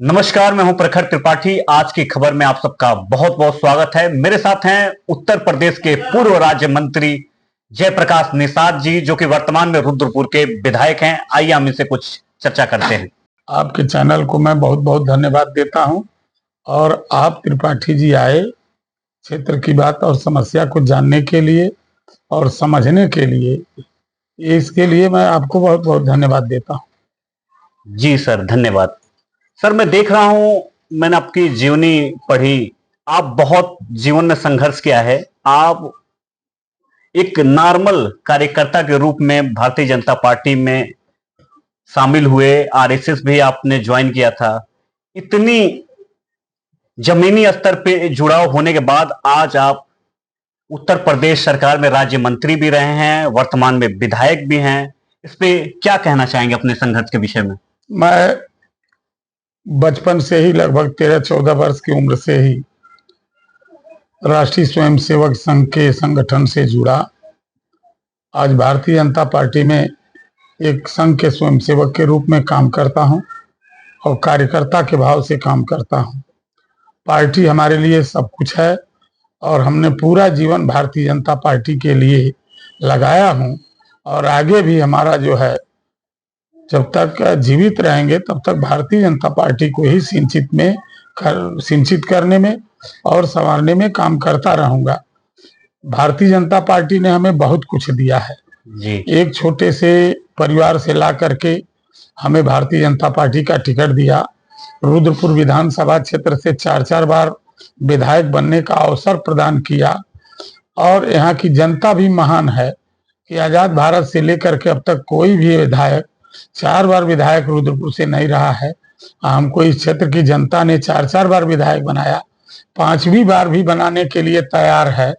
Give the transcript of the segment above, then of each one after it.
नमस्कार, मैं हूं प्रखर त्रिपाठी। आज की खबर में आप सबका बहुत बहुत स्वागत है। मेरे साथ हैं उत्तर प्रदेश के पूर्व राज्य मंत्री जयप्रकाश निषाद जी, जो कि वर्तमान में रुद्रपुर के विधायक हैं। आइए हम इनसे कुछ चर्चा करते हैं। आपके चैनल को मैं बहुत बहुत धन्यवाद देता हूं और आप त्रिपाठी जी आए क्षेत्र की बात और समस्या को जानने के लिए और समझने के लिए, इसके लिए मैं आपको बहुत बहुत धन्यवाद देता हूं। जी सर, धन्यवाद। सर, मैं देख रहा हूं, मैंने आपकी जीवनी पढ़ी। आप बहुत जीवन में संघर्ष किया है। आप एक नॉर्मल कार्यकर्ता के रूप में भारतीय जनता पार्टी में शामिल हुए, आरएसएस भी आपने ज्वाइन किया था। इतनी जमीनी स्तर पे जुड़ाव होने के बाद आज आप उत्तर प्रदेश सरकार में राज्य मंत्री भी रहे हैं, वर्तमान में विधायक भी हैं। इस पे क्या कहना चाहेंगे अपने संघर्ष के विषय में? मैं बचपन से ही लगभग 13-14 वर्ष की उम्र से ही राष्ट्रीय स्वयंसेवक संघ के संगठन से जुड़ा। आज भारतीय जनता पार्टी में एक संघ के स्वयंसेवक के रूप में काम करता हूं और कार्यकर्ता के भाव से काम करता हूं। पार्टी हमारे लिए सब कुछ है और हमने पूरा जीवन भारतीय जनता पार्टी के लिए लगाया हूं और आगे भी हमारा जो है, जब तक जीवित रहेंगे तब तक भारतीय जनता पार्टी को ही सिंचित करने में और संवारने में काम करता रहूंगा। भारतीय जनता पार्टी ने हमें बहुत कुछ दिया है जी। एक छोटे से परिवार से ला करके हमें भारतीय जनता पार्टी का टिकट दिया। रुद्रपुर विधानसभा क्षेत्र से 4-4 बार विधायक बनने का अवसर प्रदान किया और यहाँ की जनता भी महान है कि आजाद भारत से लेकर के अब तक कोई भी विधायक 4 बार विधायक रुद्रपुर से नहीं रहा है। हमको इस क्षेत्र की जनता ने 4-4 बार विधायक बनाया, 5वीं बार भी बनाने के लिए तैयार है।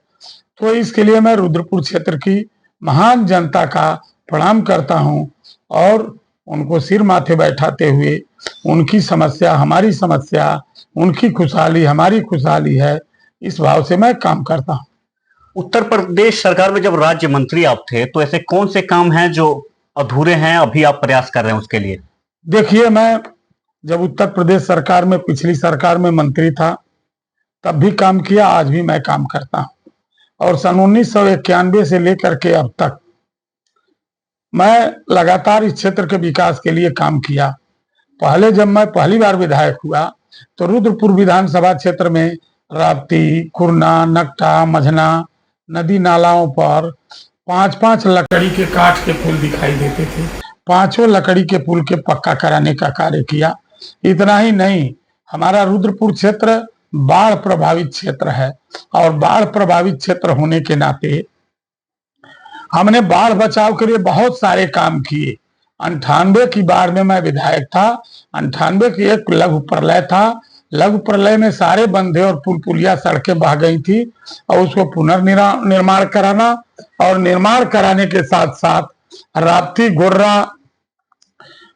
तो इसके लिए मैं रुद्रपुर क्षेत्र की महान जनता का प्रणाम करता हूं और उनको सिर माथे बैठाते हुए उनकी समस्या हमारी समस्या, उनकी खुशहाली हमारी खुशहाली है, इस भाव से मैं काम करता हूं। उत्तर प्रदेश सरकार में जब राज्य मंत्री आप थे, तो ऐसे कौन से काम हैं जो अधूरे हैं, अभी आप प्रयास कर रहे हैं उसके लिए? देखिए, मैं जब उत्तर प्रदेश सरकार में, पिछली सरकार में मंत्री था, तब भी काम किया, आज भी मैं काम करता हूं और सन 1991 से लेकर के अब तक मैं लगातार इस क्षेत्र के विकास के लिए काम किया। पहले जब मैं पहली बार विधायक हुआ तो रुद्रपुर विधानसभा क्षेत्र में राप्ती, खुरना, नकटा, मझना नदी नालाओं पर 5-5 लकड़ी के काठ के पुल दिखाई देते थे। 5 लकड़ी के पुल के पक्का कराने का कार्य किया। इतना ही नहीं, हमारा रुद्रपुर क्षेत्र बाढ़ प्रभावित क्षेत्र है और बाढ़ प्रभावित क्षेत्र होने के नाते हमने बाढ़ बचाव के लिए बहुत सारे काम किए। 98 की बाढ़ में मैं विधायक था। 98 की एक लघु प्रलय था। लघु प्रलय में सारे बंधे और पुल पुलिया सड़कें बह गई थी और उसको पुनर्निर्माण कराना और निर्माण कराने के साथ साथ राप्ती गोर्रा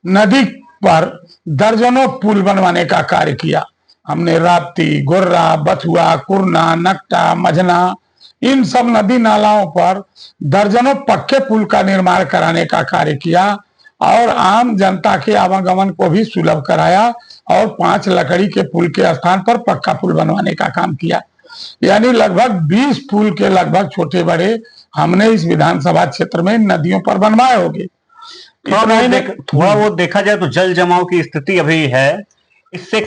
नदी पर दर्जनों पुल बनवाने का कार्य किया। हमने राप्ती, गोर्रा, बथुआ, कुरना, नकटा, मझना इन सब नदी नालाओं पर दर्जनों पक्के पुल का निर्माण कराने का कार्य किया और आम जनता के आवागमन को भी सुलभ कराया और 5 लकड़ी के पुल के स्थान पर पक्का पुल बनवाने का काम किया। यानी लगभग 20 पुल के लगभग छोटे बड़े हमने इस विधानसभा क्षेत्र में नदियों पर बनवाए होंगे। थोड़ा वो देखा जाए तो जल जमाव की स्थिति अभी है, इससे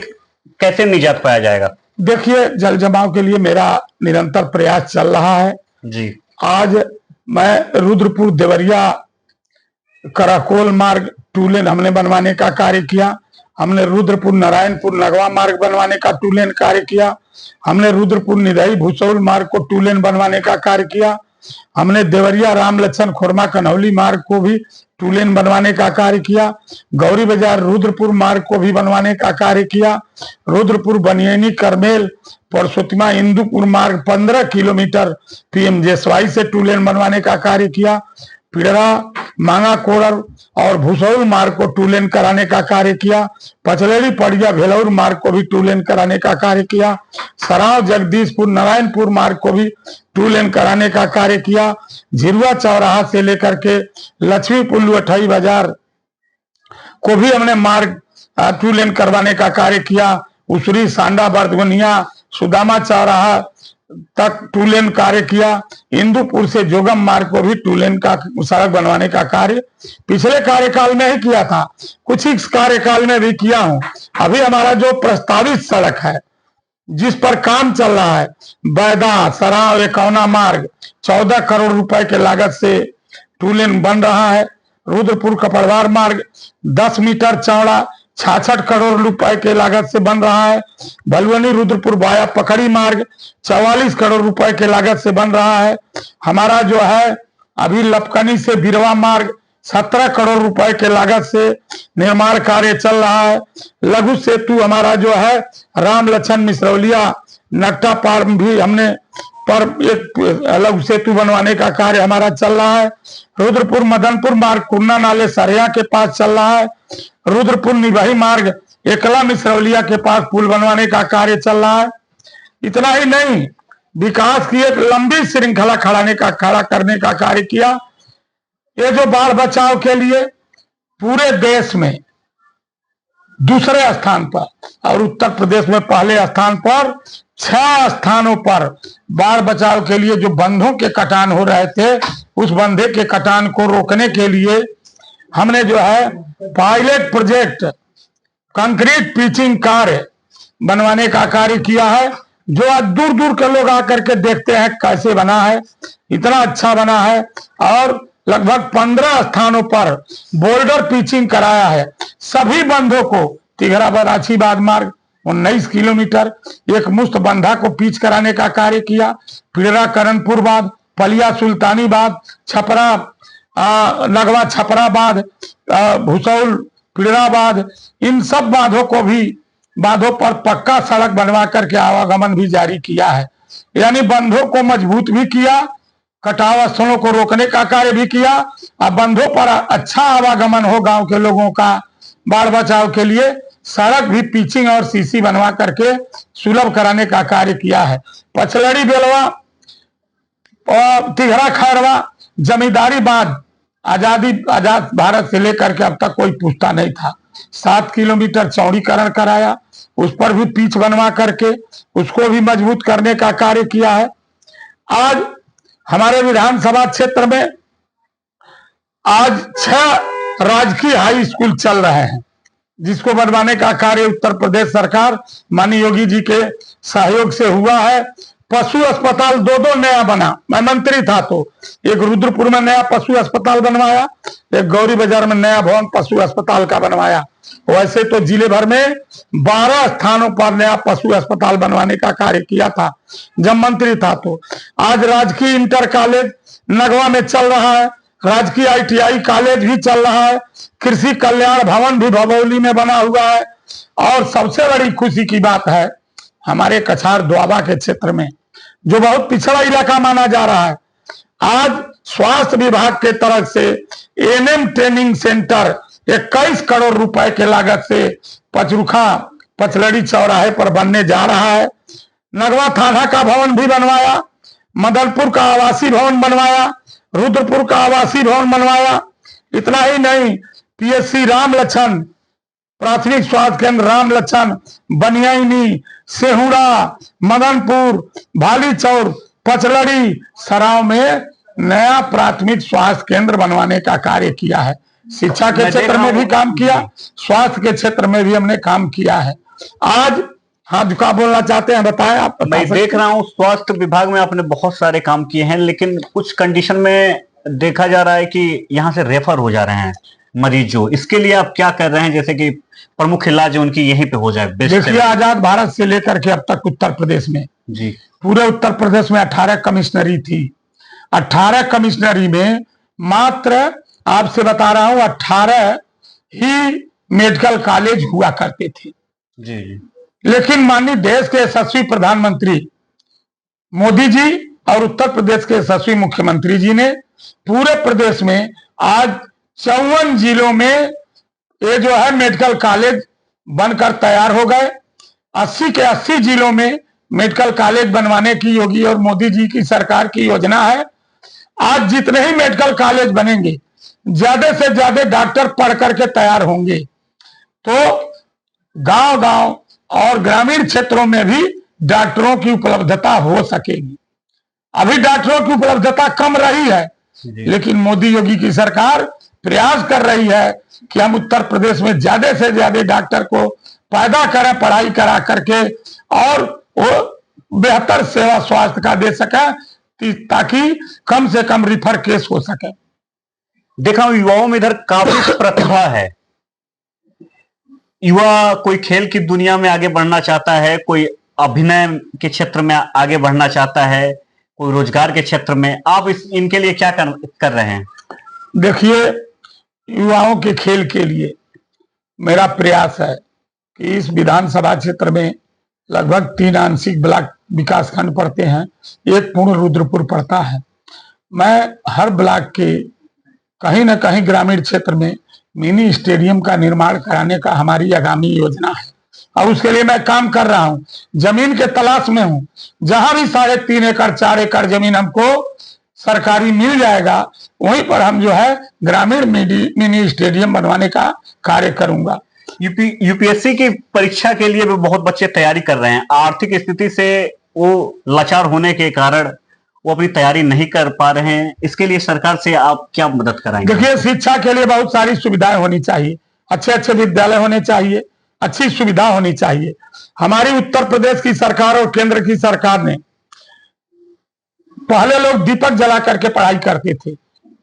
कैसे निजात पाया जाएगा? देखिए, जल जमाव के लिए मेरा निरंतर प्रयास चल रहा है जी। आज मैं रुद्रपुर देवरिया कराकोल मार्ग 2 लेन हमने बनवाने का कार्य किया। हमने रुद्रपुर नारायणपुर नगवा मार्ग बनवाने का 2 लेन कार्य किया। हमने रुद्रपुर निधई भूसौल मार्ग को 2 लेन बनवाने का कार्य किया। हमने देवरिया राम लक्षण खुरमा कन्हौली मार्ग को भी 2 लेन बनवाने का कार्य किया। गौरी बाजार रुद्रपुर मार्ग को भी बनवाने का कार्य किया। रुद्रपुर बनियानी करमेल परसोत्तिमा इंदुपुर मार्ग 15 किलोमीटर पीएमजेएसवाई से 2 लेन बनवाने का कार्य किया। पिड़रा, मांगा कोड़र और भूसौल मार्ग को 2 लेन कराने का कार्य किया। पचलेड़ी पड़िया भेलौर मार्ग को भी 2 लेन कराने का कार्य किया। सराव जगदीशपुर नारायणपुर मार्ग को भी 2 लेन कराने का कार्य किया। झिरुआ चौराहा से लेकर के लक्ष्मी पुल्लू अठाई बाजार को भी हमने मार्ग टू लेन करवाने का कार्य किया। उसरी सांडा बरदवनिया सुदामा चौराहा तक टू लेन कार्य किया। इंदुपुर से जोगम मार्ग को भी टू लेन का सड़क बनवाने का कार्य पिछले कार्यकाल में ही किया था, कुछ ही कार्यकाल में भी किया हूं। अभी हमारा जो प्रस्तावित सड़क है जिस पर काम चल रहा है, बैदा सराव रेकौना मार्ग 14 करोड़ रुपए के लागत से टू लेन बन रहा है। रुद्रपुर कपड़वार मार्ग 10 मीटर चौड़ा 66 करोड़ रुपए के लागत से बन रहा है। भलुवनी रुद्रपुर वाया पकड़ी मार्ग 44 करोड़ रुपए के लागत से बन रहा है। हमारा जो है अभी लपकनी से बिरवा मार्ग 17 करोड़ रुपए के लागत से निर्माण कार्य चल रहा है। लघु सेतु हमारा जो है राम लखन मिश्रौलिया नकटा पार भी हमने पर एक लघु सेतु बनवाने का कार्य हमारा चल रहा है। रुद्रपुर मदनपुर मार्ग कुन्ना नाले सरिया के पास चल रहा है। रुद्रपुर निवाही मार्ग एकला मिश्रौलिया के पास पुल बनवाने का कार्य चल रहा है। इतना ही नहीं, विकास की एक लंबी श्रृंखला खड़ा करने का कार्य किया। ये जो बाढ़ बचाव के लिए पूरे देश में दूसरे स्थान पर और उत्तर प्रदेश में पहले स्थान पर 6 स्थानों पर बाढ़ बचाव के लिए जो बंधों के कटान हो रहे थे, उस बंधे के कटान को रोकने के लिए हमने जो है पायलट प्रोजेक्ट कंक्रीट पिचिंग कार्य बनवाने का कार्य किया है, जो आज दूर दूर के लोग आकर के देखते हैं कैसे बना है। इतना अच्छा बना है और लगभग 15 स्थानों पर बोल्डर पिचिंग कराया है। सभी बंधों को तिघरा बराछीबाद मार्ग 19 किलोमीटर एक मुश्त बंधा को पिच कराने का कार्य किया। पिड़रा करणपुर बांध, पलिया सुल्तानी बांध, छपरा नगवा छपरा बांध, भूसौल पिड़रा बांध, इन सब बांधों पर पक्का सड़क बनवा करके आवागमन भी जारी किया है। यानी बंधों को मजबूत भी किया, कटाव स्थलों को रोकने का कार्य भी किया और बंधों पर अच्छा आवागमन हो गांव के लोगों का बाढ़ बचाव के लिए सड़क भी पिचिंग और सीसी बनवा करके सुलभ कराने का कार्य किया है। पचलड़ी बेलवा और तिघरा खैरवा जमींदारी बांध आजाद भारत से लेकर के अब तक कोई पूछता नहीं था। 7 किलोमीटर चौड़ीकरण कराया, उस पर भी पिच बनवा करके उसको भी मजबूत करने का कार्य किया है। आज हमारे विधानसभा क्षेत्र में आज 6 राजकीय हाई स्कूल चल रहे हैं, जिसको बनवाने का कार्य उत्तर प्रदेश सरकार माननीय योगी जी के सहयोग से हुआ है। पशु अस्पताल 2 नया बना, मैं मंत्री था तो एक रुद्रपुर में नया पशु अस्पताल बनवाया, एक गौरी बाजार में नया भवन पशु अस्पताल का बनवाया। वैसे तो जिले भर में 12 स्थानों पर नया पशु अस्पताल बनवाने का कार्य किया था जब मंत्री था तो। आज राजकीय इंटर कॉलेज नगवा में चल रहा है, राजकीय ITI कॉलेज भी चल रहा है, कृषि कल्याण भवन भी भभौली में बना हुआ है। और सबसे बड़ी खुशी की बात है, हमारे कछार द्वाबा के क्षेत्र में जो बहुत पिछड़ा इलाका माना जा रहा है, आज स्वास्थ्य विभाग के तरफ से ANM ट्रेनिंग सेंटर 21 करोड़ रुपए के लागत से पचरुखा पचलड़ी चौराहे पर बनने जा रहा है। नगवा थाना का भवन भी बनवाया, मदनपुर का आवासीय भवन बनवाया, रुद्रपुर का आवासीय भवन बनवाया। इतना ही नहीं, PSC राम लखन प्राथमिक स्वास्थ्य केंद्र राम लखन बनियानी सेहुड़ा मदनपुर भालीचौर पचलड़ी सराव में नया प्राथमिक स्वास्थ्य केंद्र बनवाने का कार्य किया है। शिक्षा के क्षेत्र में भी काम किया, स्वास्थ्य के क्षेत्र में भी हमने काम किया है। आज हाँ क्या बोलना चाहते हैं बताएं आप। मैं देख रहा हूँ स्वास्थ्य विभाग में आपने बहुत सारे काम किए हैं, लेकिन कुछ कंडीशन में देखा जा रहा है कि यहाँ से रेफर हो जा रहे हैं मरीजों, इसके लिए आप क्या कर रहे हैं जैसे कि प्रमुख इलाज उनकी यहीं पे हो जाए? देखिए, आजाद भारत से लेकर के अब तक उत्तर प्रदेश में जी पूरे उत्तर प्रदेश में 18 कमिश्नरी थी। 18 कमिश्नरी में मात्र आपसे बता रहा हूं 18 ही मेडिकल कॉलेज हुआ करते थे जी। लेकिन माननीय देश के यशस्वी प्रधानमंत्री मोदी जी और उत्तर प्रदेश के यशस्वी मुख्यमंत्री जी ने पूरे प्रदेश में आज 54 जिलों में ये जो है मेडिकल कॉलेज बनकर तैयार हो गए। 80 के 80 जिलों में मेडिकल कॉलेज बनवाने की योगी और मोदी जी की सरकार की योजना है। आज जितने ही मेडिकल कॉलेज बनेंगे, ज्यादा से ज्यादा डॉक्टर पढ़ करके तैयार होंगे। तो गांव गांव और ग्रामीण क्षेत्रों में भी डॉक्टरों की उपलब्धता हो सकेगी। अभी डॉक्टरों की उपलब्धता कम रही है, लेकिन मोदी योगी की सरकार प्रयास कर रही है कि हम उत्तर प्रदेश में ज्यादा से ज्यादा डॉक्टर को पैदा करें, पढ़ाई करा करके, और वो बेहतर सेवा स्वास्थ्य का दे सके, ताकि कम से कम रिफर केस हो सके। देखा हूं युवाओं में इधर काफी प्रतिभा है। युवा कोई खेल की दुनिया में आगे बढ़ना चाहता है, कोई अभिनय के क्षेत्र में आगे बढ़ना चाहता है, कोई रोजगार के क्षेत्र में। आप इनके लिए क्या कर रहे हैं? देखिए, युवाओं के खेल के लिए मेरा प्रयास है कि इस विधानसभा क्षेत्र में लगभग 3 आंशिक ब्लॉक विकास खंड पड़ते हैं, एक पूर्ण रुद्रपुर पड़ता है। मैं हर ब्लॉक के कहीं न कहीं ग्रामीण क्षेत्र में मिनी स्टेडियम का निर्माण कराने का हमारी आगामी योजना है, और उसके लिए मैं काम कर रहा हूं। जमीन के तलाश में हूं। जहां भी 3.5 एकड़ 4 एकड़ जमीन हमको सरकारी मिल जाएगा, वहीं पर हम जो है ग्रामीण मिनी स्टेडियम बनवाने का कार्य करूंगा। यूपीएससी की परीक्षा के लिए भी बहुत बच्चे तैयारी कर रहे हैं। आर्थिक स्थिति से वो लाचार होने के कारण वो अपनी तैयारी नहीं कर पा रहे हैं। इसके लिए सरकार से आप क्या मदद कराएंगे? देखिए, शिक्षा के लिए बहुत सारी सुविधाएं होनी चाहिए, अच्छे अच्छे विद्यालय होने चाहिए, अच्छी सुविधा होनी चाहिए। हमारी उत्तर प्रदेश की सरकार और केंद्र की सरकार ने, पहले लोग दीपक जला करके पढ़ाई करते थे,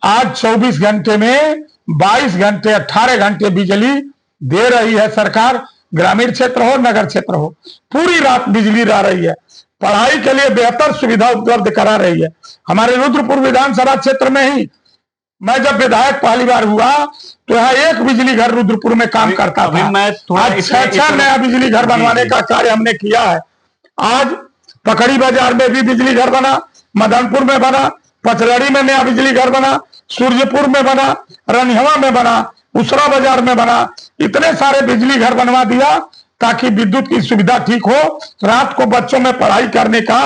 आज 24 घंटे में 22 घंटे 18 घंटे बिजली दे रही है सरकार। ग्रामीण क्षेत्र हो, नगर क्षेत्र हो, पूरी रात बिजली रह रही है। पढ़ाई के लिए बेहतर सुविधा उपलब्ध करा रही है। हमारे रुद्रपुर विधानसभा क्षेत्र में ही मैं जब विधायक पहली बार हुआ तो यहाँ एक बिजली घर रुद्रपुर में काम करता था। आज 6 नया बिजली घर बनवाने का कार्य हमने किया है। आज पकड़ी बाजार में भी बिजली घर बना, मदनपुर में बना, पचलड़ी में नया बिजली घर बना, सूर्यपुर में बना, रनिहवा में बना, उसरा बाजार में बना। इतने सारे बिजली घर बनवा दिया ताकि विद्युत की सुविधा ठीक हो, रात को बच्चों में पढ़ाई करने का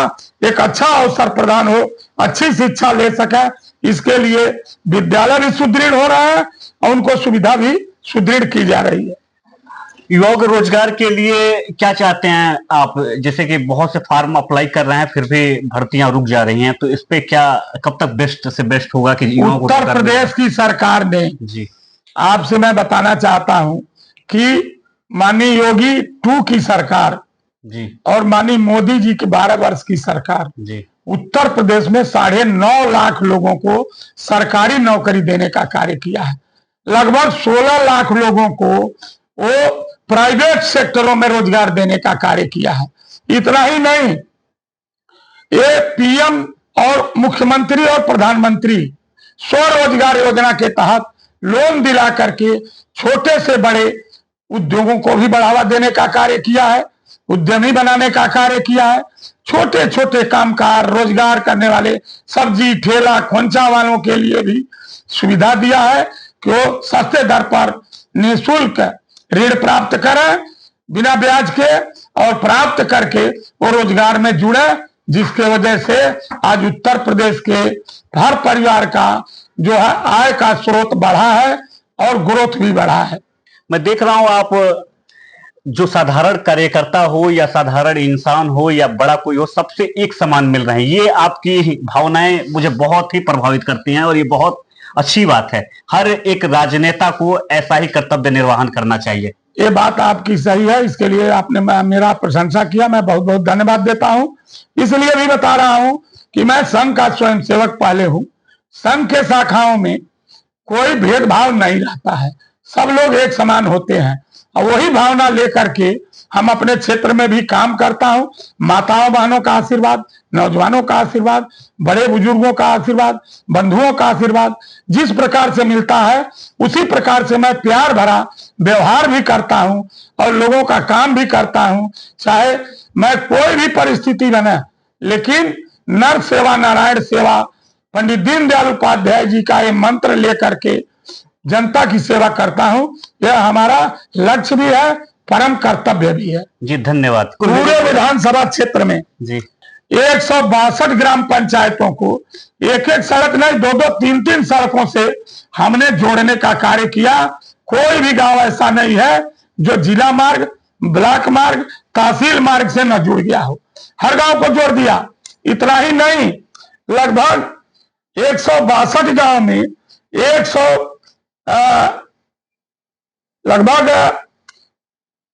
एक अच्छा अवसर प्रदान हो, अच्छी शिक्षा ले सके। इसके लिए विद्यालय भी सुदृढ़ हो रहा है और उनको सुविधा भी सुदृढ़ की जा रही है। युवाओं के रोजगार के लिए क्या चाहते हैं आप? जैसे कि बहुत से फार्म अप्लाई कर रहे हैं, फिर भी भर्तियां रुक जा रही हैं, तो इस पे क्या, कब तक बेस्ट से बेस्ट होगा कि युवाओं को? उत्तर प्रदेश की सरकार ने, जी आपसे मैं बताना चाहता हूं कि माननीय योगी 2 की सरकार जी और माननीय मोदी जी की 12 वर्ष की सरकार जी उत्तर प्रदेश में 9.5 लाख लोगों को सरकारी नौकरी देने का कार्य किया है। लगभग 16 लाख लोगों को वो प्राइवेट सेक्टरों में रोजगार देने का कार्य किया है। इतना ही नहीं, ये पीएम और मुख्यमंत्री और प्रधानमंत्री स्वरोजगार योजना के तहत लोन दिला करके छोटे से बड़े उद्योगों को भी बढ़ावा देने का कार्य किया है, उद्यमी बनाने का कार्य किया है। छोटे छोटे कामकार रोजगार करने वाले सब्जी ठेला खोंचा वालों के लिए भी सुविधा दिया है कि वो सस्ते दर पर निःशुल्क ऋण प्राप्त करें बिना ब्याज के, और प्राप्त करके वो रोजगार में जुड़े, जिसके वजह से आज उत्तर प्रदेश के हर परिवार का जो है आय का स्रोत बढ़ा है और ग्रोथ भी बढ़ा है। मैं देख रहा हूं आप जो साधारण कार्यकर्ता हो या साधारण इंसान हो या बड़ा कोई हो, सबसे एक समान मिल रहे हैं। ये आपकी भावनाएं मुझे बहुत ही प्रभावित करती हैं और ये बहुत अच्छी बात है। हर एक राजनेता को ऐसा ही कर्तव्य निर्वहन करना चाहिए। ये बात आपकी सही है, इसके लिए आपने मेरा प्रशंसा किया, मैं बहुत बहुत धन्यवाद देता हूं। इसलिए भी बता रहा हूं कि मैं संघ का स्वयंसेवक पहले हूं। संघ के शाखाओं में कोई भेदभाव नहीं रहता है, सब लोग एक समान होते हैं, और वही भावना लेकर के हम अपने क्षेत्र में भी काम करता हूं। माताओं बहनों का आशीर्वाद, नौजवानों का आशीर्वाद, बड़े बुजुर्गों का आशीर्वाद, बंधुओं का आशीर्वाद जिस प्रकार से मिलता है, उसी प्रकार से मैं प्यार भरा व्यवहार भी करता हूं और लोगों का काम भी करता हूं। चाहे मैं कोई भी परिस्थिति बने, लेकिन नर सेवा नारायण सेवा, पंडित दीनदयाल उपाध्याय जी का ये मंत्र लेकर के जनता की सेवा करता हूं। यह हमारा लक्ष्य भी है, परम कर्तव्य भी है। जी धन्यवाद। पूरे विधानसभा क्षेत्र में जी 162 ग्राम पंचायतों को एक एक सड़क नहीं, 2-2, 3-3 सड़कों से हमने जोड़ने का कार्य किया। कोई भी गांव ऐसा नहीं है जो जिला मार्ग, ब्लॉक मार्ग तहसील मार्ग से न जुड़ गया हो, हर गांव को जोड़ दिया। इतना ही नहीं, लगभग 162 गांव में 100 लगभग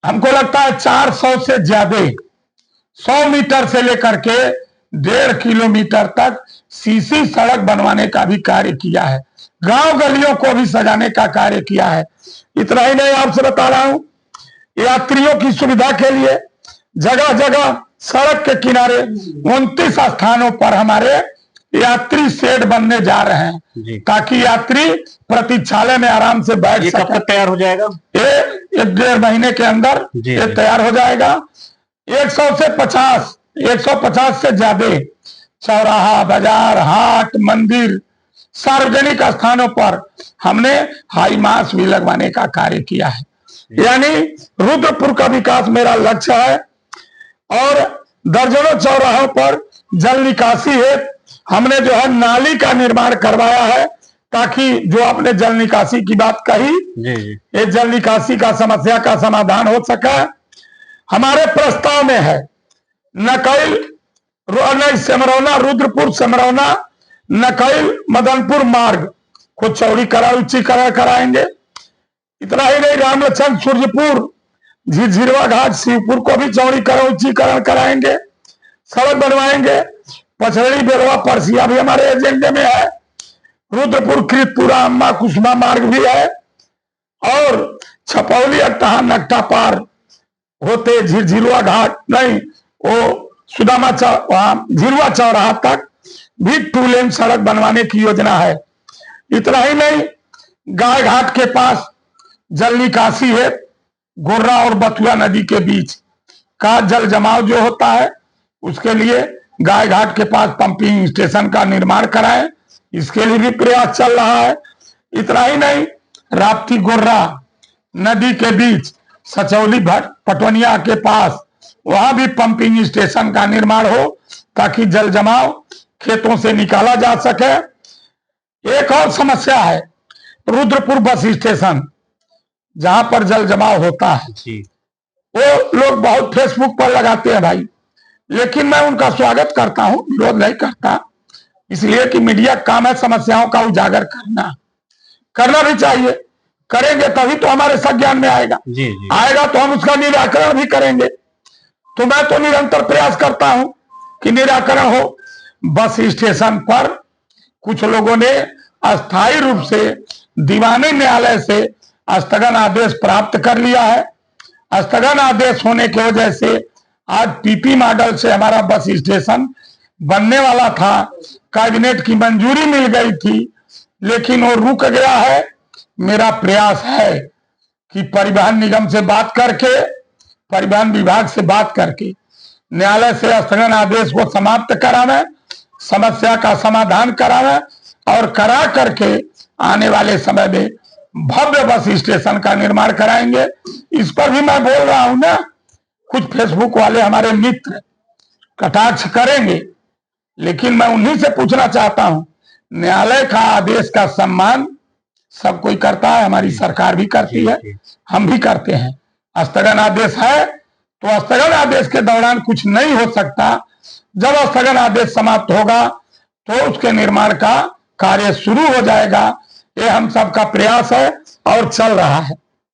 हमको लगता है 400 से ज्यादा 100 मीटर से लेकर के 1.5 किलोमीटर तक सीसी सड़क बनवाने का भी कार्य किया है, गांव गलियों को भी सजाने का कार्य किया है। इतना ही नहीं, आपसे बता रहा हूं, यात्रियों की सुविधा के लिए जगह जगह सड़क के किनारे 29 स्थानों पर हमारे यात्री शेड बनने जा रहे हैं, ताकि यात्री प्रतीक्षालय में आराम से बैठ सके। कब तक तैयार हो जाएगा? ये 1.5 महीने के अंदर ये तैयार हो जाएगा। 150 से ज्यादा चौराहा, बाजार, हाट, मंदिर, सार्वजनिक स्थानों पर हमने हाई मास्क भी लगवाने का कार्य किया है। यानी रुद्रपुर का विकास मेरा लक्ष्य है। और दर्जनों चौराहों पर जल निकासी है, हमने जो है नाली का निर्माण करवाया है, ताकि जो आपने जल निकासी की बात कही, ये जल निकासी का समस्या का समाधान हो सका। हमारे प्रस्ताव में है नकैल सेमरौना, रुद्रपुर सेमरौना, नकैल मदनपुर मार्ग को चौड़ीकरण उच्चीकरण कराएंगे। इतना ही नहीं, रामलखन सूर्यपुर, झिरझिरवा घाट, शिवपुर को भी चौड़ीकरण उच्चीकरण कराएंगे, सड़क बनवाएंगे। पचड़ी बेलवा परसिया भी हमारे एजेंडे में है। रुद्रपुर कृतपुरा अम्मा कुसुमा मार्ग भी है। और छपौली अट्टाहा नक्टा पार होते झिरझिरवा घाट नहीं, वो सुदामा झिरवा चौराहा तक भी 2 लेन सड़क बनवाने की योजना है। इतना ही नहीं, गाय घाट के पास जल निकासी है, गोर्रा और बथुआ नदी के बीच का जल जमाव जो होता है, उसके लिए गाय घाट के पास पंपिंग स्टेशन का निर्माण कराएं, इसके लिए भी प्रयास चल रहा है। इतना ही नहीं, राप्ती गोर्रा नदी के बीच सचौली पटवनिया के पास वहां भी पंपिंग स्टेशन का निर्माण हो, ताकि जल जमाव खेतों से निकाला जा सके। एक और समस्या है, रुद्रपुर बस स्टेशन जहां पर जल जमाव होता है, वो लोग बहुत फेसबुक पर लगाते हैं भाई, लेकिन मैं उनका स्वागत करता हूं, विरोध नहीं करता, इसलिए कि मीडिया काम है समस्याओं का उजागर करना भी चाहिए। करेंगे तभी तो हमारे संज्ञान में आएगा। आएगा तो हम उसका निराकरण भी करेंगे। तो मैं तो निरंतर प्रयास करता हूं कि निराकरण हो। बस स्टेशन पर कुछ लोगों ने अस्थायी रूप से दीवानी न्यायालय से स्थगन आदेश प्राप्त कर लिया है। स्थगन आदेश होने की वजह से आज पीपी मॉडल से हमारा बस स्टेशन बनने वाला था, कैबिनेट की मंजूरी मिल गई थी, लेकिन वो रुक गया है। मेरा प्रयास है कि परिवहन निगम से बात करके, परिवहन विभाग से बात करके न्यायालय से स्थगन आदेश को समाप्त करावे, समस्या का समाधान करावे और करा करके आने वाले समय में भव्य बस स्टेशन का निर्माण कराएंगे। इस पर भी मैं बोल रहा हूं ना, कुछ फेसबुक वाले हमारे मित्र कटाक्ष करेंगे, लेकिन मैं उन्हीं से पूछना चाहता हूं, न्यायालय का आदेश का सम्मान सब कोई करता है, हमारी सरकार भी करती है, हम भी करते हैं। स्थगन आदेश है तो स्थगन आदेश के दौरान कुछ नहीं हो सकता। जब स्थगन आदेश समाप्त होगा तो उसके निर्माण का कार्य शुरू हो जाएगा। ये हम सबका प्रयास है और चल रहा है।